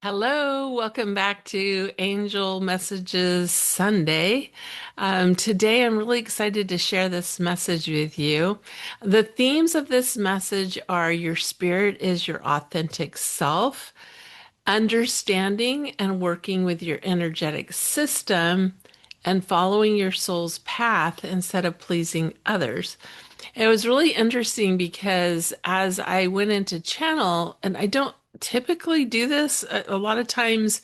Hello, welcome back to Angel Messages Sunday. Today, I'm really excited to share this message with you. The themes of this message are your spirit is your authentic self, understanding and working with your energetic system, and following your soul's path instead of pleasing others. It was really interesting because as I went into channel, and I don't typically do this a lot of times,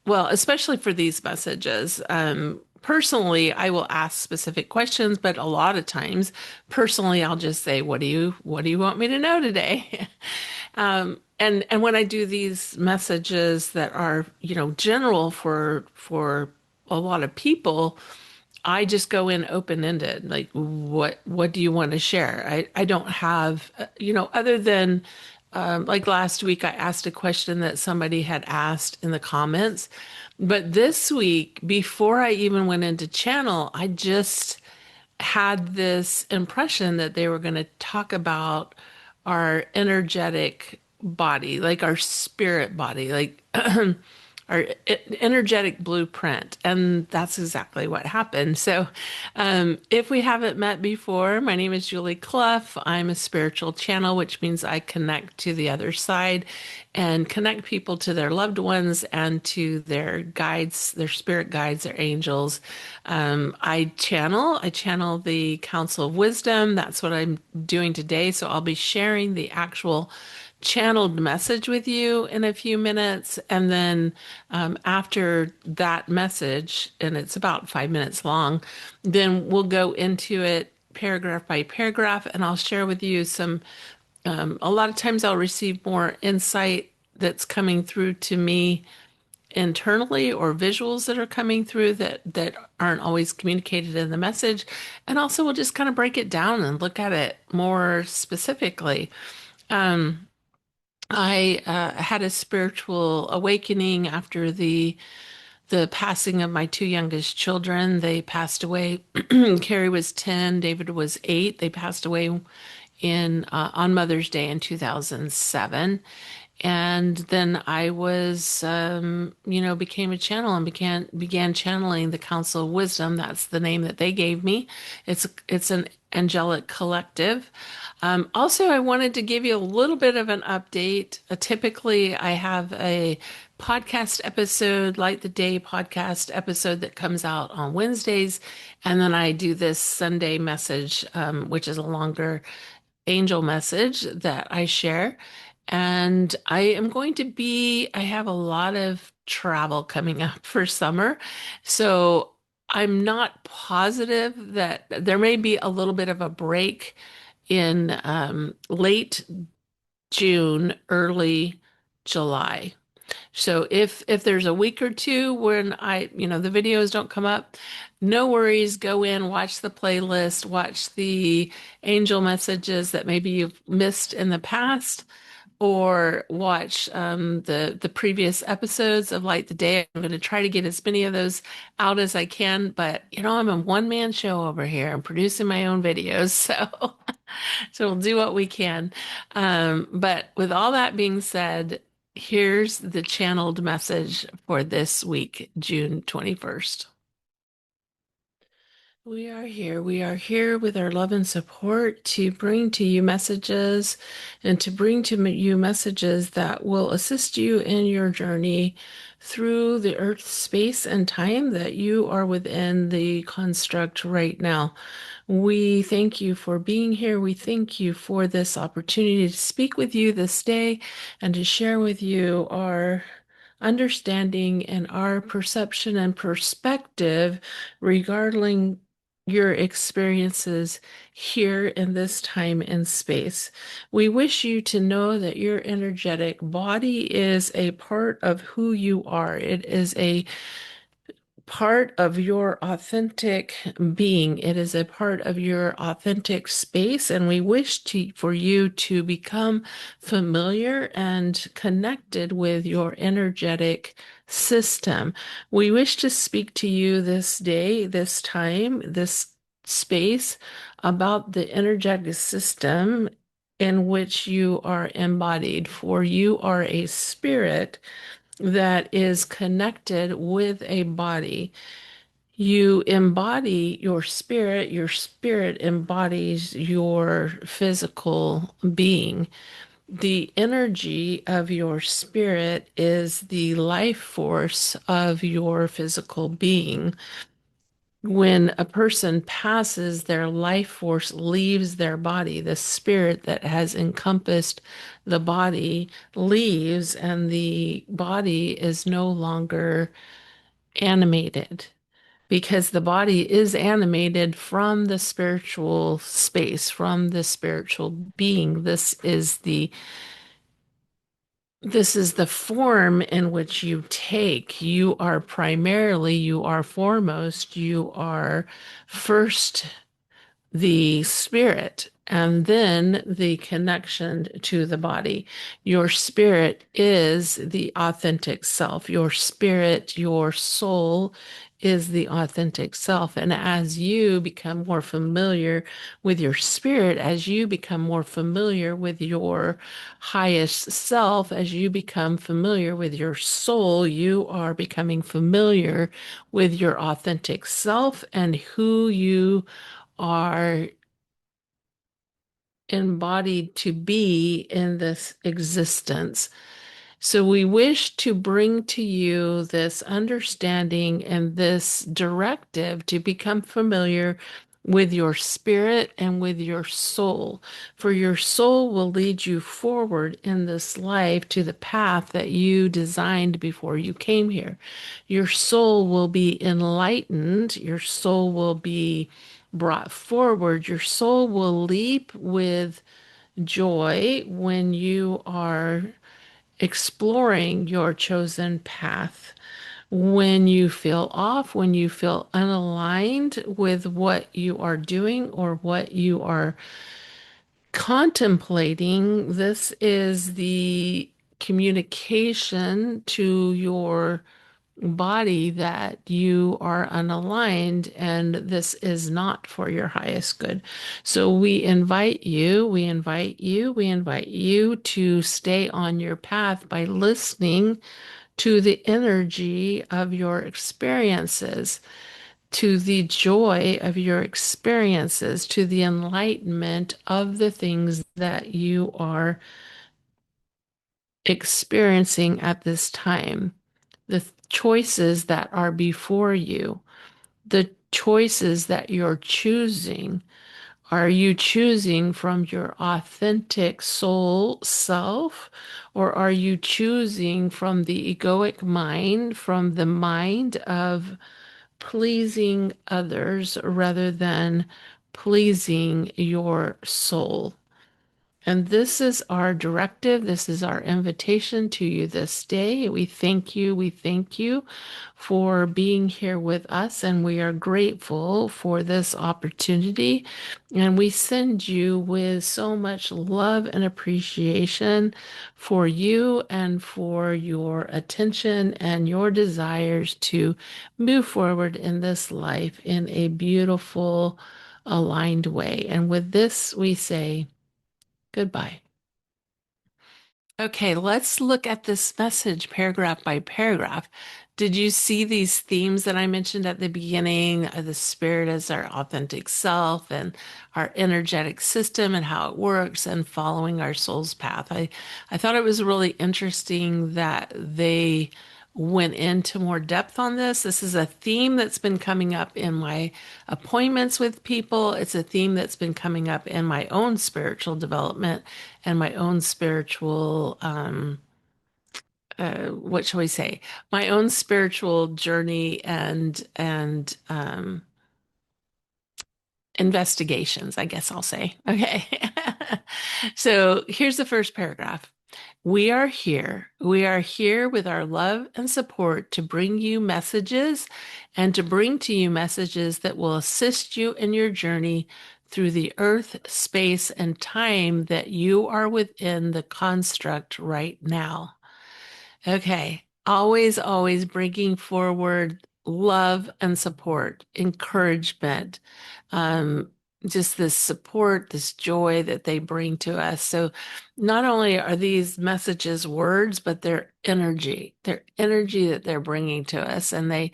well, especially for these messages. Personally, I will ask specific questions, but a lot of times, personally, I'll just say, "What do you want me to know today?" And when I do these messages that are, general for a lot of people, I just go in open-ended. Like, what do you want to share? I don't have, other than like last week, I asked a question that somebody had asked in the comments. But this week, before I even went into channel, I just had this impression that they were going to talk about our energetic body, like our spirit body, like our energetic blueprint. And that's exactly what happened. So, if we haven't met before, my name is Julie Clough. I'm a spiritual channel, which means I connect to the other side and connect people to their loved ones and to their guides, their spirit guides, their angels. I channel the Council of Wisdom. That's what I'm doing today. So I'll be sharing the actual channeled message with you in a few minutes. And then after that message, and it's about 5 minutes long, then we'll go into it paragraph by paragraph, and I'll share with you some. A lot of times I'll receive more insight that's coming through to me internally or visuals that are coming through that aren't always communicated in the message. And also we'll just kind of break it down and look at it more specifically. I had a spiritual awakening after the passing of my two youngest children. They passed away. Carrie was 10, David was 8. They passed away in on Mother's Day in 2007. And then I was, became a channel and began channeling the Council of Wisdom. That's the name that they gave me. It's an angelic collective. Also, I wanted to give you a little bit of an update. Typically, I have a podcast episode, Light the Day podcast episode that comes out on Wednesdays, and then I do this Sunday message, which is a longer angel message that I share. And I have a lot of travel coming up for summer. So I'm not positive that there may be a little bit of a break in late June, early July. So if there's a week or two when the videos don't come up, no worries. Go in, watch the playlist, watch the angel messages that maybe you've missed in the past, or watch the previous episodes of Light the Day. I'm going to try to get as many of those out as I can, but I'm a one-man show over here. I'm producing my own videos, so so we'll do what we can. But with all that being said, here's the channeled message for this week, June 21st. We are here. We are here with our love and support to bring to you messages and to bring to you messages that will assist you in your journey through the earth, space, and time that you are within the construct right now. We thank you for being here. We thank you for this opportunity to speak with you this day and to share with you our understanding and our perception and perspective regarding your experiences here in this time and space. We wish you to know that your energetic body is a part of who you are. It is a part of your authentic being. It is a part of your authentic space, and we wish for you to become familiar and connected with your energetic system. We wish to speak to you this day, this time, this space about the energetic system in which you are embodied, for you are a spirit that is connected with a body. You embody your spirit embodies your physical being. The energy of your spirit is the life force of your physical being. When a person passes, their life force leaves their body. The spirit that has encompassed the body leaves, and the body is no longer animated because the body is animated from the spiritual space, from the spiritual being. This is the form in which you take. You are primarily, you are foremost, you are first the spirit and then the connection to the body. Your spirit is the authentic self. Your spirit, your soul is the authentic self. And as you become more familiar with your spirit, as you become more familiar with your highest self, as you become familiar with your soul, you are becoming familiar with your authentic self and who you are embodied to be in this existence. So we wish to bring to you this understanding and this directive to become familiar with your spirit and with your soul. For your soul will lead you forward in this life to the path that you designed before you came here. Your soul will be enlightened. Your soul will be brought forward. Your soul will leap with joy when you are exploring your chosen path. When you feel off, when you feel unaligned with what you are doing or what you are contemplating, this is the communication to your body that you are unaligned and this is not for your highest good. So we invite you to stay on your path by listening to the energy of your experiences, to the joy of your experiences, to the enlightenment of the things that you are experiencing at this time, the choices that are before you, the choices that you're choosing. Are you choosing from your authentic soul self, or are you choosing from the egoic mind, from the mind of pleasing others rather than pleasing your soul? And this is our directive. This is our invitation to you this day. We thank you. We thank you for being here with us, and we are grateful for this opportunity. And we send you with so much love and appreciation for you and for your attention and your desires to move forward in this life in a beautiful, aligned way. And with this, we say, goodbye. Okay, let's look at this message paragraph by paragraph. Did you see these themes that I mentioned at the beginning? The spirit as our authentic self and our energetic system and how it works and following our soul's path. I thought it was really interesting that they went into more depth on this. This is a theme that's been coming up in my appointments with people. It's a theme that's been coming up in my own spiritual development and my own spiritual, what shall we say, my own spiritual journey and investigations, I guess I'll say. Okay. So here's the first paragraph. We are here. We are here with our love and support to bring you messages and to bring to you messages that will assist you in your journey through the earth, space, and time that you are within the construct right now. Okay. Always, always bringing forward love and support, encouragement, just this support, this joy that they bring to us. So not only are these messages words, but their energy that they're bringing to us, and they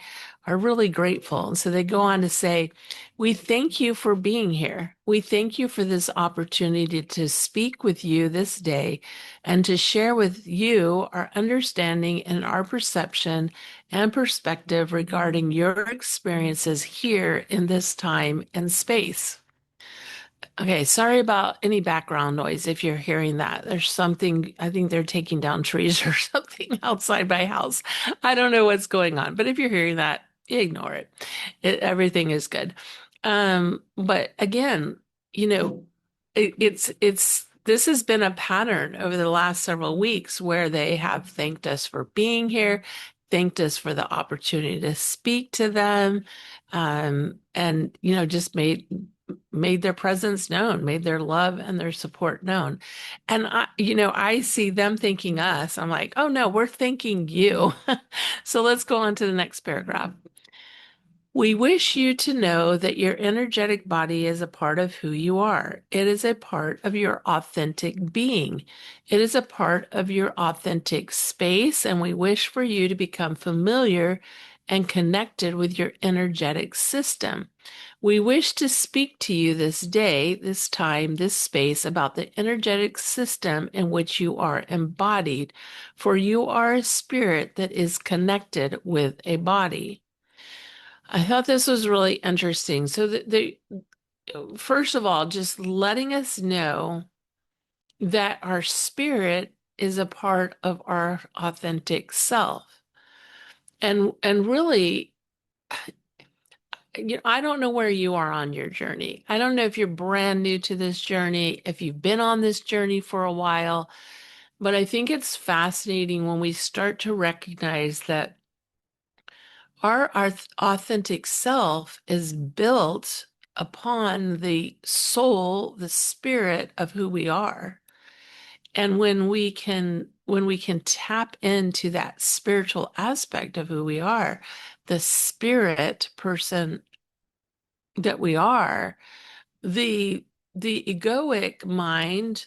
are really grateful. And so they go on to say, we thank you for being here. We thank you for this opportunity to speak with you this day and to share with you our understanding and our perception and perspective regarding your experiences here in this time and space. Okay, sorry about any background noise if you're hearing that. There's something, I think they're taking down trees or something outside my house. I don't know what's going on, but if you're hearing that, ignore it. Everything is good. But again, you know, this has been a pattern over the last several weeks where they have thanked us for being here, thanked us for the opportunity to speak to them, and just made their presence known, made their love and their support known. And I see them thanking us. I'm like, oh no, we're thanking you. So let's go on to the next paragraph. We wish you to know that your energetic body is a part of who you are. It is a part of your authentic being. It is a part of your authentic space, and we wish for you to become familiar and connected with your energetic system. We wish to speak to you this day, this time, this space about the energetic system in which you are embodied, for you are a spirit that is connected with a body. I thought this was really interesting. So first of all, just letting us know that our spirit is a part of our authentic self. And really, I don't know where you are on your journey. I don't know if you're brand new to this journey, if you've been on this journey for a while, but I think it's fascinating when we start to recognize that our authentic self is built upon the soul, the spirit of who we are. And when we can tap into that spiritual aspect of who we are, the spirit person that we are, the the egoic mind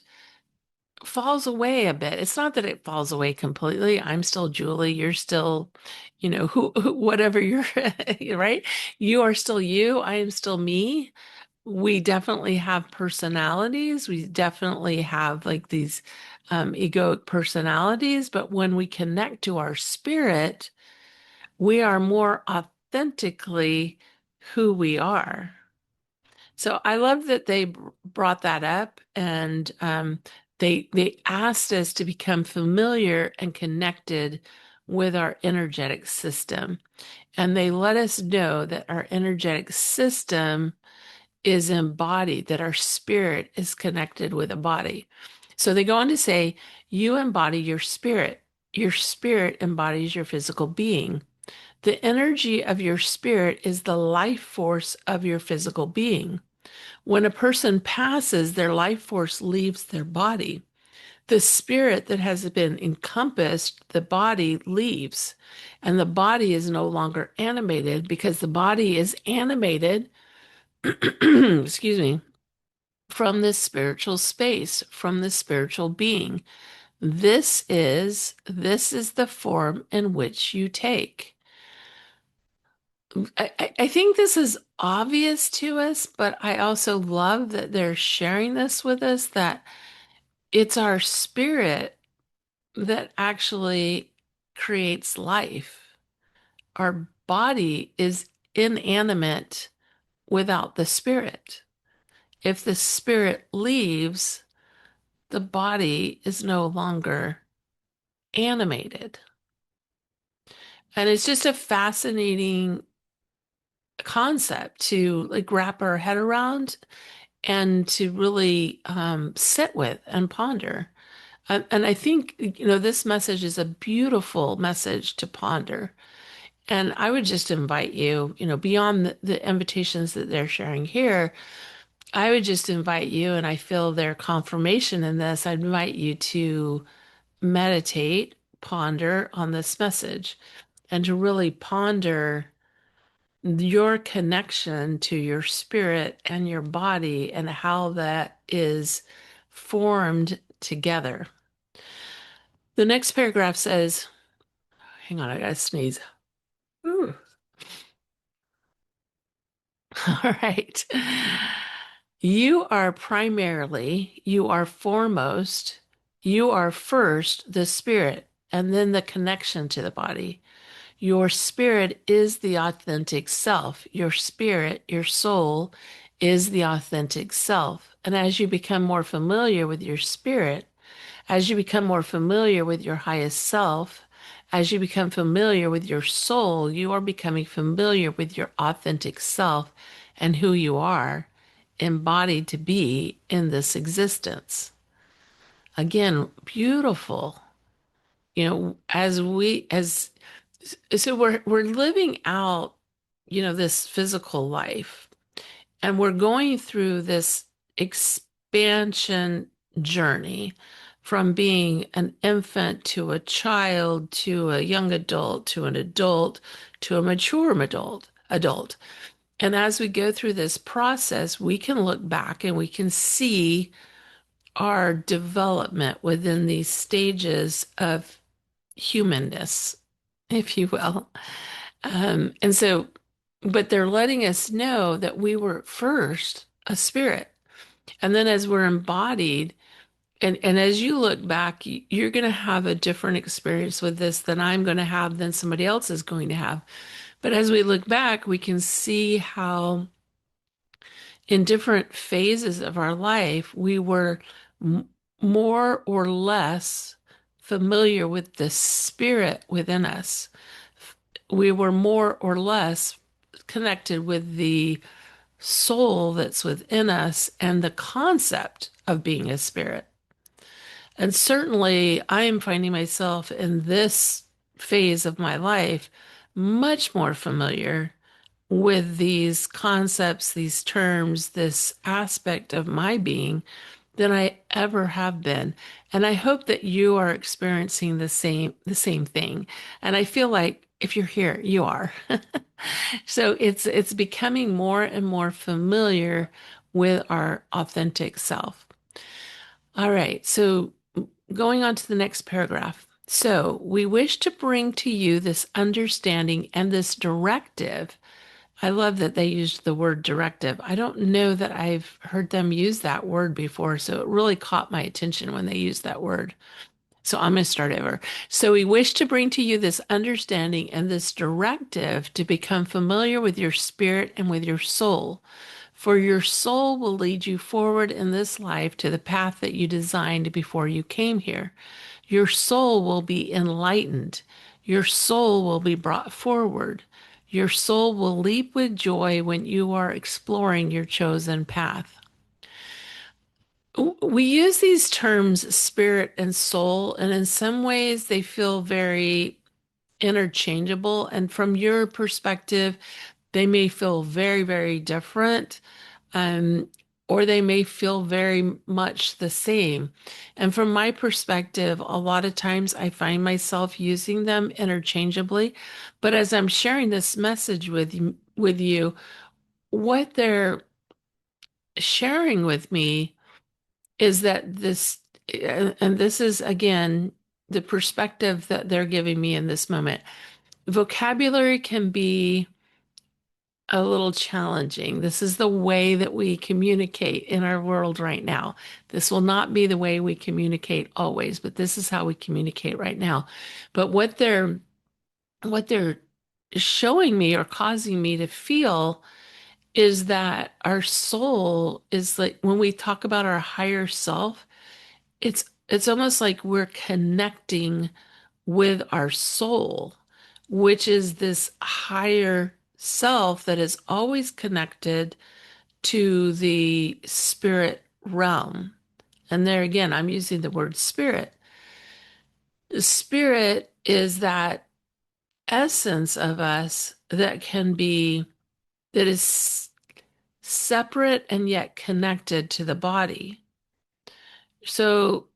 falls away a bit. It's not that it falls away completely. I'm still Julie. You're still, whatever you're, right? You are still you. I am still me. We definitely have personalities. We definitely have like these egoic personalities. But when we connect to our spirit, we are more authentically who we are. So I love that they brought that up, and they asked us to become familiar and connected with our energetic system. And they let us know that our energetic system is embodied, that our spirit is connected with a body. So they go on to say, you embody your spirit. Your spirit embodies your physical being. The energy of your spirit is the life force of your physical being. When a person passes, their life force leaves their body. The spirit that has been encompassed, the body leaves, and the body is no longer animated because the body is animated, excuse me, from this spiritual space, from the spiritual being. This is the form in which you take. I think this is obvious to us, but I also love that they're sharing this with us, that it's our spirit that actually creates life. Our body is inanimate without the spirit. If the spirit leaves, the body is no longer animated. And it's just a fascinating concept to like wrap our head around and to really sit with and ponder. And I think, this message is a beautiful message to ponder. And I would just invite you, beyond the invitations that they're sharing here, I would just invite you, and I feel their confirmation in this, I'd invite you to meditate, ponder on this message, and to really ponder your connection to your spirit and your body and how that is formed together. The next paragraph says, hang on, I gotta sneeze. Ooh. All right. You are foremost, you are first the spirit, and then the connection to the body. Your spirit is the authentic self. Your spirit, your soul, is the authentic self. And as you become more familiar with your spirit, as you become more familiar with your highest self, as you become familiar with your soul, you are becoming familiar with your authentic self and who you are embodied to be in this existence. Again, beautiful. As so we're living out, this physical life, and we're going through this expansion journey from being an infant to a child to a young adult to an adult to a mature adult. And as we go through this process, we can look back and we can see our development within these stages of humanness, if you will. And so, but they're letting us know that we were first a spirit. And then as we're embodied, and as you look back, you're going to have a different experience with this than I'm going to have, than somebody else is going to have. But as we look back, we can see how in different phases of our life, we were m more or less familiar with the spirit within us. We were more or less connected with the soul that's within us and the concept of being a spirit. And certainly, I am finding myself in this phase of my life much more familiar with these concepts, these terms, this aspect of my being than I ever have been. And I hope that you are experiencing the same thing. And I feel like if you're here, you are. So it's becoming more and more familiar with our authentic self. All right, so going on to the next paragraph. So we wish to bring to you this understanding and this directive. I love that they used the word directive. I don't know that I've heard them use that word before, so it really caught my attention when they used that word. So I'm going to start over. So we wish to bring to you this understanding and this directive to become familiar with your spirit and with your soul. For your soul will lead you forward in this life to the path that you designed before you came here. Your soul will be enlightened. Your soul will be brought forward. Your soul will leap with joy when you are exploring your chosen path. We use these terms spirit and soul, and in some ways they feel very interchangeable. And from your perspective, they may feel very, very different, um, or they may feel very much the same. And from my perspective, a lot of times I find myself using them interchangeably. But as I'm sharing this message with you, what they're sharing with me is that and this is again the perspective that they're giving me in this moment. Vocabulary can be a little challenging. This is the way that we communicate in our world right now. This will not be the way we communicate always, but this is how we communicate right now. But what they're showing me or causing me to feel is that our soul is like when we talk about our higher self, it's almost like we're connecting with our soul, which is this higher self that is always connected to the spirit realm. And there again, I'm using the word spirit. The spirit is that essence of us that is separate and yet connected to the body. So,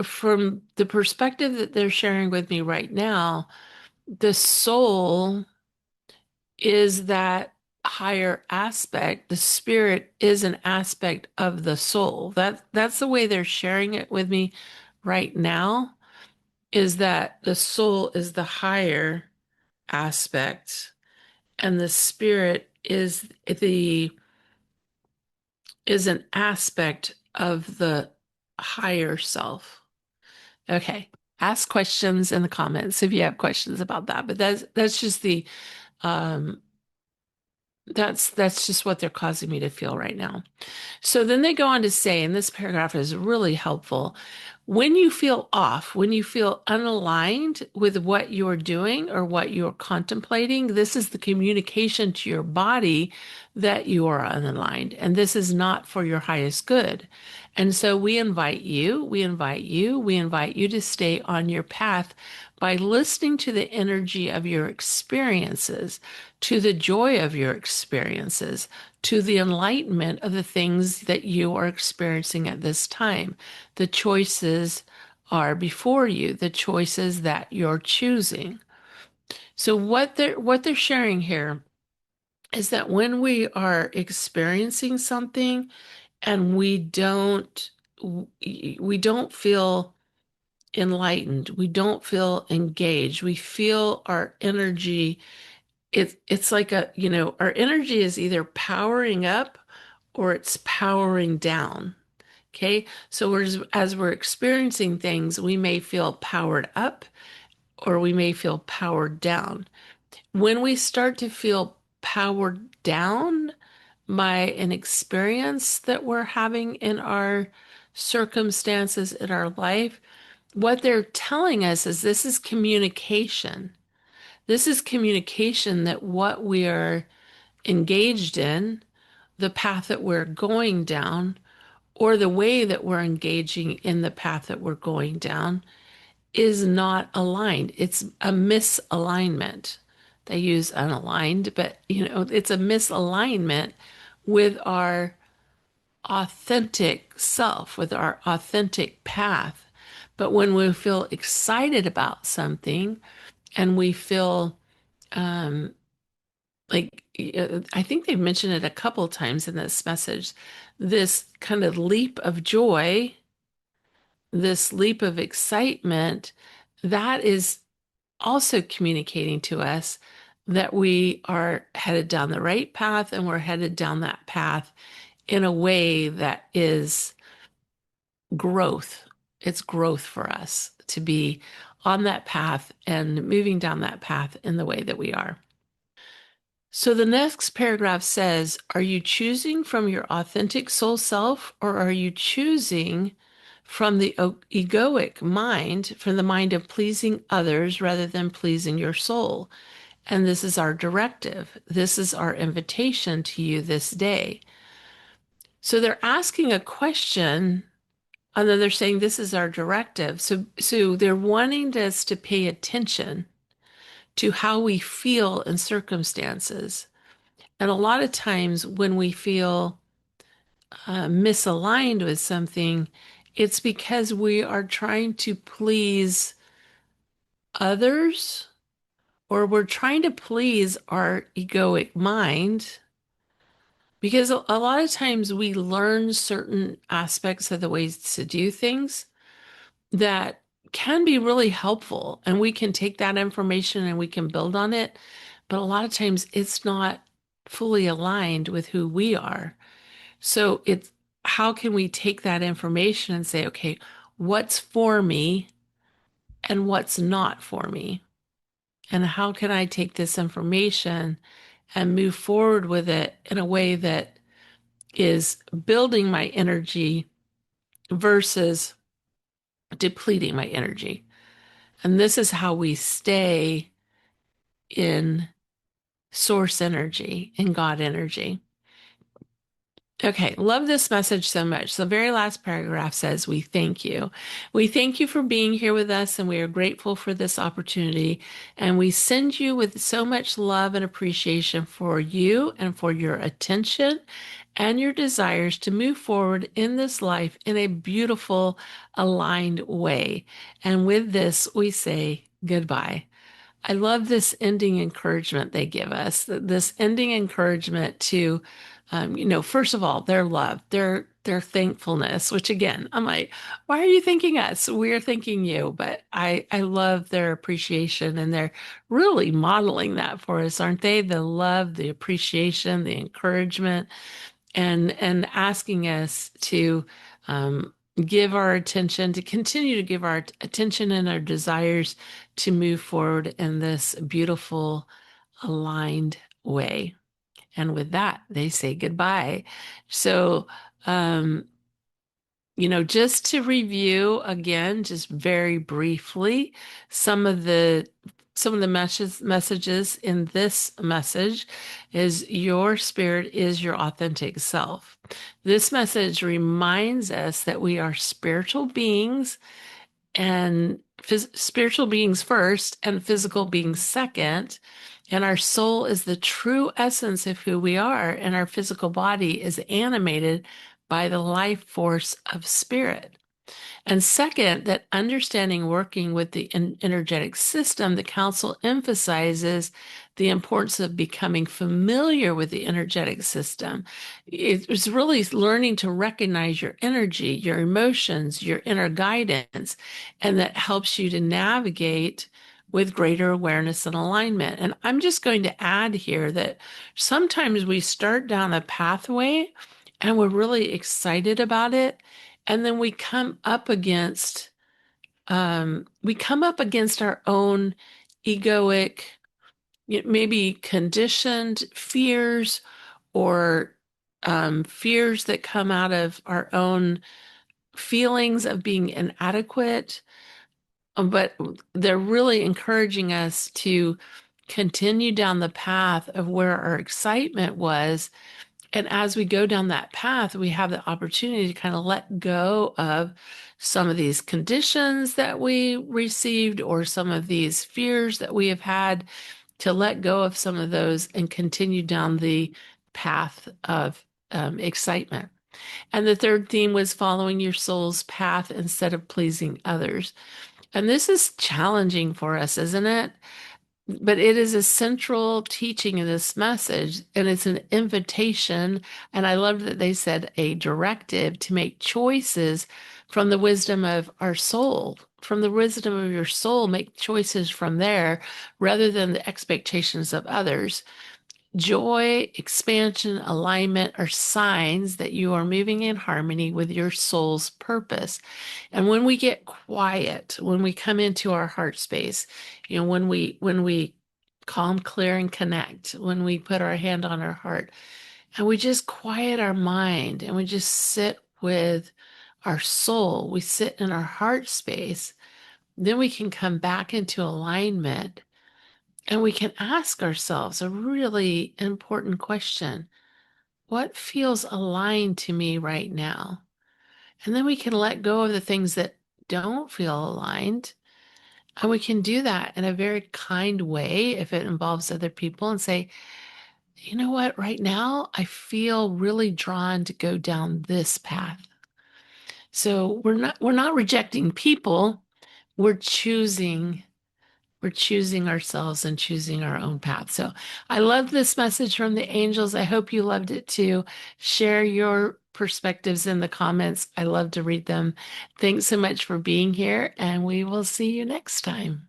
from the perspective that they're sharing with me right now, the soul is that higher aspect. The spirit is an aspect of the soul. That's the way they're sharing it with me right now, is that the soul is the higher aspect and the spirit the is an aspect of the higher self. Okay. Ask questions in the comments if you have questions about that. But that's just the um that's just what they're causing me to feel right now. So then they go on to say, and this paragraph is really helpful, when you feel off, when you feel unaligned with what you're doing or what you're contemplating, this is the communication to your body that you are unaligned, and this is not for your highest good. And so we invite you to stay on your path by listening to the energy of your experiences, to the joy of your experiences, to the enlightenment of the things that you are experiencing at this time. The choices are before you, the choices that you're choosing. So what they're sharing here is that when we are experiencing something and we don't feel enlightened, we don't feel engaged, we feel our energy, it's like our energy is either powering up or it's powering down. Okay. So as we're experiencing things, we may feel powered up or we may feel powered down. When we start to feel powered down by an experience that we're having in our circumstances in our life, what they're telling us is this is communication. This is communication that what we are engaged in, the path that we're going down, or the way that we're engaging in the path that we're going down is not aligned. It's a misalignment. They use unaligned, but it's a misalignment with our authentic self, with our authentic path. But when we feel excited about something and we feel um, like I think they've mentioned it a couple times in this message, this kind of leap of joy, this leap of excitement, that is also communicating to us that we are headed down the right path and we're headed down that path in a way that is growth. It's growth for us to be on that path and moving down that path in the way that we are. So the next paragraph says, are you choosing from your authentic soul self, or are you choosing from the egoic mind, from the mind of pleasing others rather than pleasing your soul? And this is our directive. This is our invitation to you this day. So they're asking a question, and then they're saying this is our directive. So they're wanting us to pay attention to how we feel in circumstances. And a lot of times when we feel misaligned with something, it's because we are trying to please others or we're trying to please our egoic mind. Because a lot of times we learn certain aspects of the ways to do things that can be really helpful, and we can take that information and we can build on it. But a lot of times it's not fully aligned with who we are. So it's how can we take that information and say, okay, what's for me and what's not for me? And how can I take this information and move forward with it in a way that is building my energy versus depleting my energy? And this is how we stay in source energy, in God energy. Okay, love this message so much. The very last paragraph says, we thank you. We thank you for being here with us, and we are grateful for this opportunity. And we send you with so much love and appreciation for you and for your attention and your desires to move forward in this life in a beautiful, aligned way. And with this, we say goodbye. I love this ending encouragement they give us. This ending encouragement to, first of all, their love, their thankfulness. Which again, I'm like, why are you thanking us? We're thanking you. But I love their appreciation, and they're really modeling that for us, aren't they? The love, the appreciation, the encouragement, and asking us to give our attention, to continue to give our attention and our desires to move forward in this beautiful, aligned way. And with that, they say goodbye. So, um, just to review again, just very briefly, some of the messages in this message is your spirit is your authentic self. This message reminds us that we are spiritual beings, and spiritual beings first and physical beings second. And our soul is the true essence of who we are, and our physical body is animated by the life force of spirit. And second, that understanding working with the energetic system, the council emphasizes the importance of becoming familiar with the energetic system. It's really learning to recognize your energy, your emotions, your inner guidance, and that helps you to navigate with greater awareness and alignment. And I'm just going to add here that sometimes we start down a pathway and we're really excited about it, and then we come up against our own egoic, maybe conditioned fears, or fears that come out of our own feelings of being inadequate. But they're really encouraging us to continue down the path of where our excitement was. And as we go down that path, we have the opportunity to kind of let go of some of these conditions that we received, or some of these fears that we have had, to let go of some of those and continue down the path of excitement. And the third theme was following your soul's path instead of pleasing others. And this is challenging for us, isn't it? But it is a central teaching in this message, and it's an invitation. And I love that they said a directive to make choices from the wisdom of our soul. From the wisdom of your soul, make choices from there rather than the expectations of others. Joy, expansion, alignment are signs that you are moving in harmony with your soul's purpose. And when we get quiet, when we come into our heart space, when we calm, clear, and connect, when we put our hand on our heart and we just quiet our mind and we just sit with our soul, we sit in our heart space, then we can come back into alignment, and we can ask ourselves a really important question. What feels aligned to me right now? And then we can let go of the things that don't feel aligned. And we can do that in a very kind way if it involves other people, and say, you know what, right now I feel really drawn to go down this path. So we're not rejecting people. We're choosing we're choosing ourselves and choosing our own path. So I love this message from the angels. I hope you loved it too. Share your perspectives in the comments. I love to read them. Thanks so much for being here, and we will see you next time.